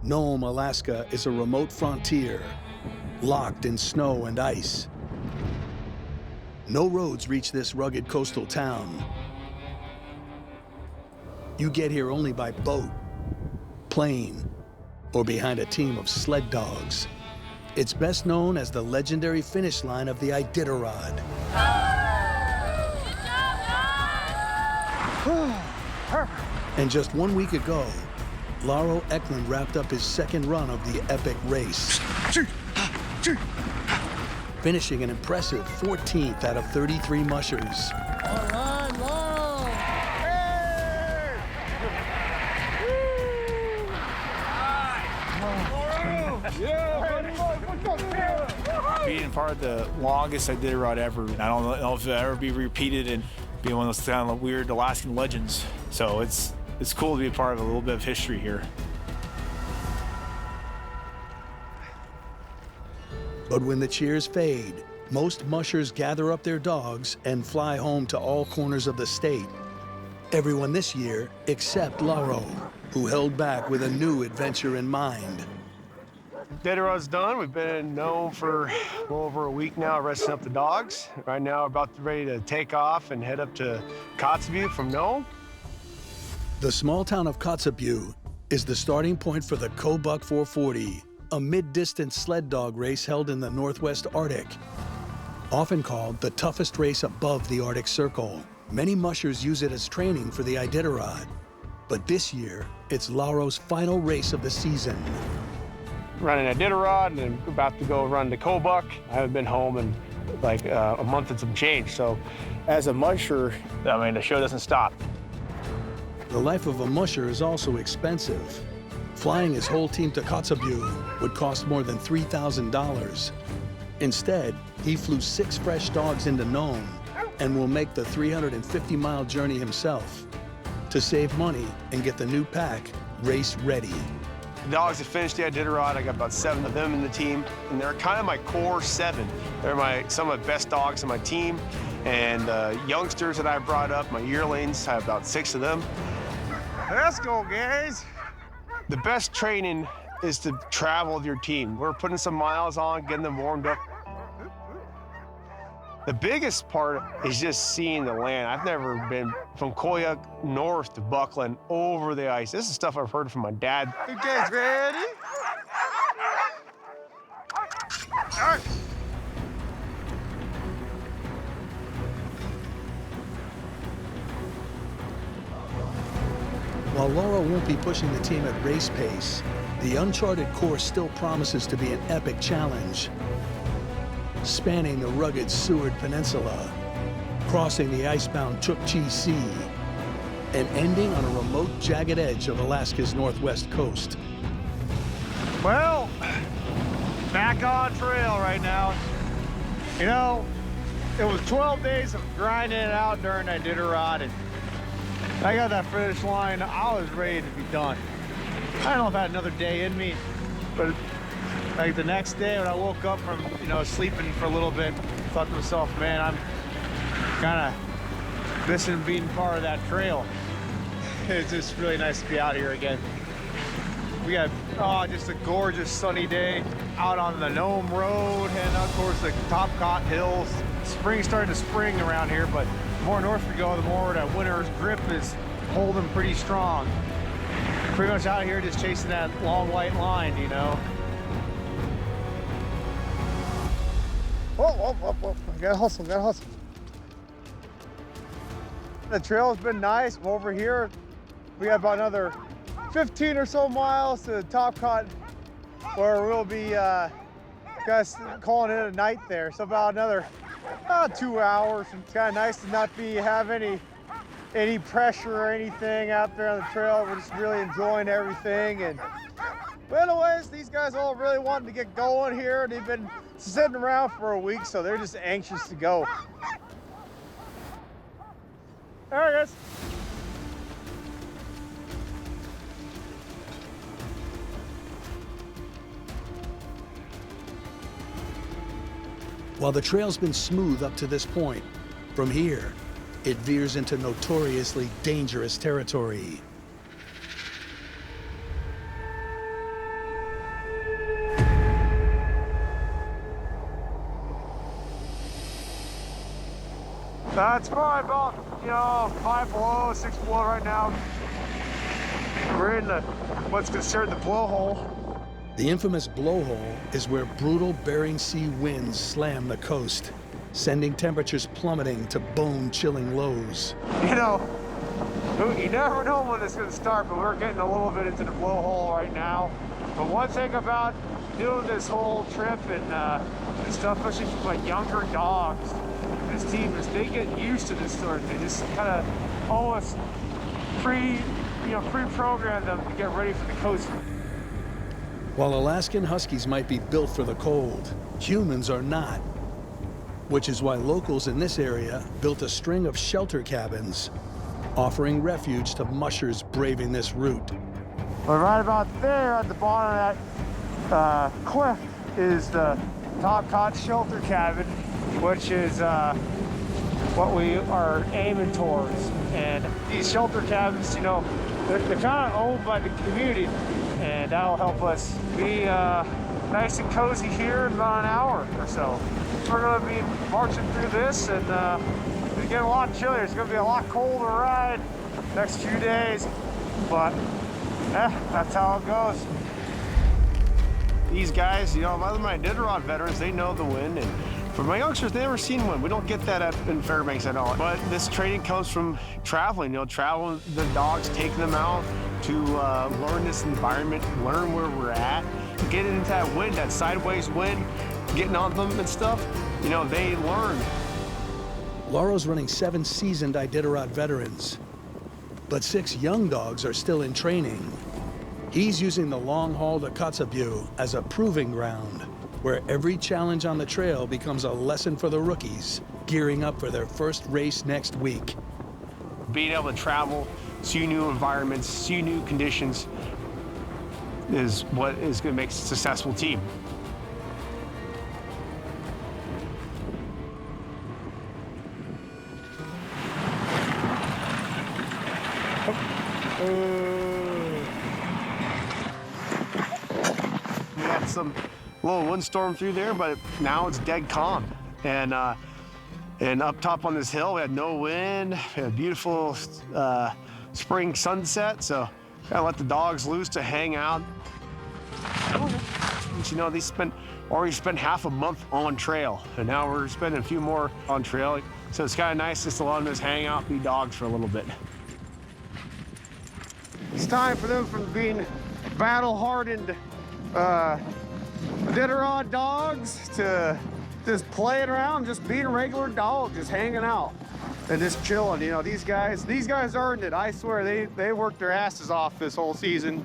Nome, Alaska is a remote frontier, locked in snow and ice. No roads reach this rugged coastal town. You get here only by boat, plane, or behind a team of sled dogs. It's best known as the legendary finish line of the Iditarod. And just 1 week ago, Lauro Eklund wrapped up his second run of the epic race, finishing an impressive 14th out of 33 mushers. All right, Lauro! Hey! Being part of the longest Iditarod ever, I don't know if it'll ever be repeated and be one of those kind of weird Alaskan legends. So it's cool to be a part of a little bit of history here. But when the cheers fade, most mushers gather up their dogs and fly home to all corners of the state. Everyone this year except Lauro, who held back with a new adventure in mind. Iditarod's done. We've been in Nome for well over a week now, resting up the dogs. Right now, we're about ready to take off and head up to Kotzebue from Nome. The small town of Kotzebue is the starting point for the Kobuk 440, a mid-distance sled dog race held in the Northwest Arctic. Often called the toughest race above the Arctic Circle. Many mushers use it as training for the Iditarod. But this year, it's Lauro's final race of the season. Running Iditarod and about to go run to Kobuk. I haven't been home in like a month and some change. So as a musher, I mean, the show doesn't stop. The life of a musher is also expensive. Flying his whole team to Kotzebue would cost more than $3,000. Instead, he flew 6 fresh dogs into Nome and will make the 350-mile journey himself to save money and get the new pack race ready. The dogs that finished the Iditarod, I got about 7 of them in the team, and they're kind of my core 7. They're some of the best dogs on my team, and youngsters that I brought up, my yearlings, I have about 6 of them. Let's go, guys. The best training is to travel with your team. We're putting some miles on, getting them warmed up. The biggest part is just seeing the land. I've never been from Koyuk north to Buckland over the ice. This is stuff I've heard from my dad. You guys ready? All right. While Lauro won't be pushing the team at race pace, the uncharted course still promises to be an epic challenge. Spanning the rugged Seward Peninsula, crossing the icebound Chukchi Sea, and ending on a remote, jagged edge of Alaska's northwest coast. Well, back on trail right now. You know, it was 12 days of grinding it out during Iditarod, and I got that finish line. I was ready to be done. I don't know if I had another day in me, but like the next day when I woke up from, sleeping for a little bit, thought to myself, man, I'm kind of missing being part of that trail. It's just really nice to be out here again. We got, just a gorgeous sunny day out on the Nome Road, heading out towards the Topcot Hills. Spring's starting to spring around here, but the more north we go, the more that winter's grip is holding pretty strong. Pretty much out here just chasing that long white line, Whoa. I gotta hustle. The trail's been nice. Over here, we got about another 15 or so miles to Topcot, where we'll be guys calling it a night there. So about another 2 hours. It's kind of nice to not have any pressure or anything out there on the trail. We're just really enjoying everything. And but anyways, these guys all really wanted to get going here. They've been sitting around for a week, so they're just anxious to go. All right, guys. While the trail's been smooth up to this point, from here, it veers into notoriously dangerous territory. It's probably about, you know, 5 below, 6 below right now. We're in what's considered the blowhole. The infamous blowhole is where brutal Bering Sea winds slam the coast, sending temperatures plummeting to bone-chilling lows. You know, you never know when it's going to start, but we're getting a little bit into the blowhole right now. But one thing about doing this whole trip and stuff, especially for my younger dogs, this team, is they get used to this sort of thing. They just kind of almost pre-program them to get ready for the coast. While Alaskan Huskies might be built for the cold, humans are not. Which is why locals in this area built a string of shelter cabins, offering refuge to mushers braving this route. But right about there at the bottom of that cliff is the Top Cod shelter cabin, which is what we are aiming towards. And these shelter cabins, you know, they're kind of owned by the community, and that'll help us be nice and cozy here in about an hour or so. We're going to be marching through this, and it's getting a lot chillier. It's going to be a lot colder ride next few days, but that's how it goes. These guys, you know, my Iditarod veterans, they know the wind, and for my youngsters, they've never seen one. We don't get that in Fairbanks at all. But this training comes from traveling, you know, traveling the dogs, taking them out to learn this environment, learn where we're at, getting into that wind, that sideways wind, getting on them and stuff. You know, they learn. Lauro's running 7 seasoned Iditarod veterans, but 6 young dogs are still in training. He's using the long haul to Kotzebue as a proving ground, where every challenge on the trail becomes a lesson for the rookies, gearing up for their first race next week. Being able to travel, see new environments, see new conditions is what is going to make a successful team. We had some little windstorm through there, but now it's dead calm. And up top on this hill, we had no wind. We had a beautiful spring sunset, so gotta let the dogs loose to hang out. But, you know, they already spent half a month on trail, and now we're spending a few more on trail. So it's kind of nice just to let them just hang out, be dogs for a little bit. It's time for them from being battle-hardened Iditarod dogs to just playing around, just being a regular dog, just hanging out and just chilling. You know, these guys earned it. I swear, they worked their asses off this whole season.